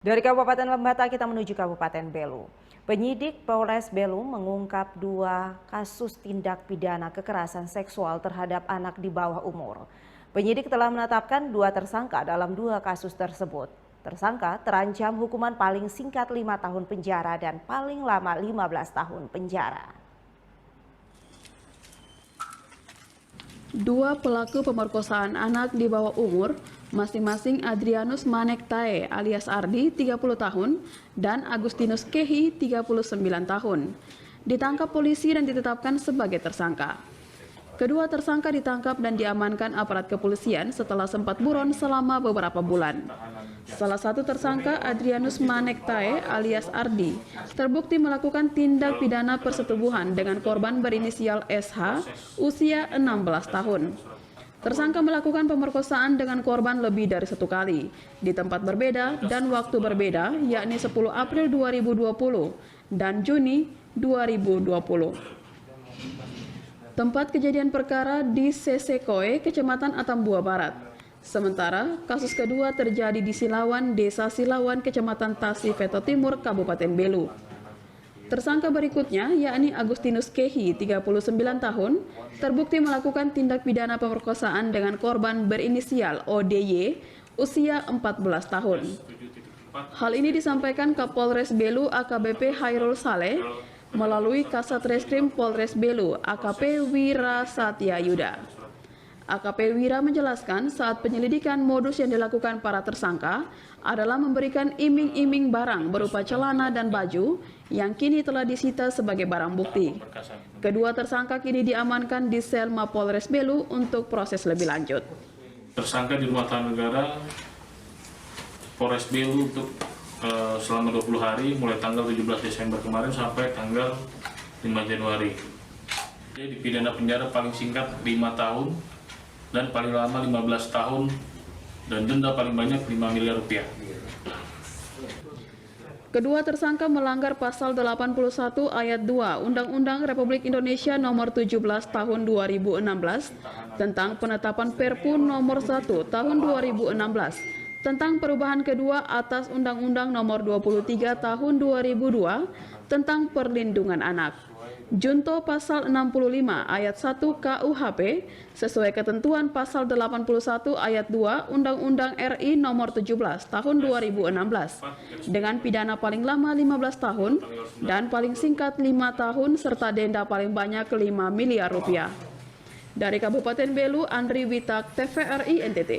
Dari Kabupaten Lembata kita menuju Kabupaten Belu. Penyidik Polres Belu mengungkap 2 kasus tindak pidana kekerasan seksual terhadap anak di bawah umur. Penyidik telah menetapkan 2 tersangka dalam 2 kasus tersebut. Tersangka terancam hukuman paling singkat 5 tahun penjara dan paling lama 15 tahun penjara. 2 pelaku pemerkosaan anak di bawah umur, masing-masing Adrianus Manektae alias Ardi 30 tahun dan Agustinus Kehi 39 tahun, ditangkap polisi dan ditetapkan sebagai tersangka. Kedua tersangka ditangkap dan diamankan aparat kepolisian setelah sempat buron selama beberapa bulan. Salah satu tersangka, Adrianus Manektae alias Ardi, terbukti melakukan tindak pidana persetubuhan dengan korban berinisial SH, usia 16 tahun. Tersangka melakukan pemerkosaan dengan korban lebih dari 1 kali, di tempat berbeda dan waktu berbeda, yakni 10 April 2020 dan Juni 2020. Tempat kejadian perkara di Sesekoe, Kecamatan Atambua Barat. Sementara, kasus kedua terjadi di Silawan, Desa Silawan, Kecamatan Tasifeto Timur, Kabupaten Belu. Tersangka berikutnya, yakni Agustinus Kehi, 39 tahun, terbukti melakukan tindak pidana pemerkosaan dengan korban berinisial ODY, usia 14 tahun. Hal ini disampaikan Kapolres Belu AKBP Hairul Saleh melalui Kasat Reskrim Polres Belu AKP Wira Satyayuda. AKP Wira menjelaskan saat penyelidikan modus yang dilakukan para tersangka adalah memberikan iming-iming barang berupa celana dan baju yang kini telah disita sebagai barang bukti. Kedua tersangka kini diamankan di sel Mapolres Belu untuk proses lebih lanjut. Tersangka di rumah tahanan negara Polres Belu untuk selama 20 hari mulai tanggal 17 Desember kemarin sampai tanggal 5 Januari. Dia dipidana penjara paling singkat 5 tahun dan paling lama 15 tahun dan denda paling banyak 5 miliar rupiah. Kedua tersangka melanggar pasal 81 ayat 2 Undang-Undang Republik Indonesia Nomor 17 Tahun 2016 tentang penetapan Perpu Nomor 1 Tahun 2016 tentang perubahan kedua atas Undang-Undang Nomor 23 Tahun 2002 tentang perlindungan anak. Junto pasal 65 ayat 1 KUHP sesuai ketentuan pasal 81 ayat 2 Undang-Undang RI Nomor 17 Tahun 2016 dengan pidana paling lama 15 tahun dan paling singkat 5 tahun serta denda paling banyak 5 miliar rupiah. Dari Kabupaten Belu, Andri Witak, TVRI NTT.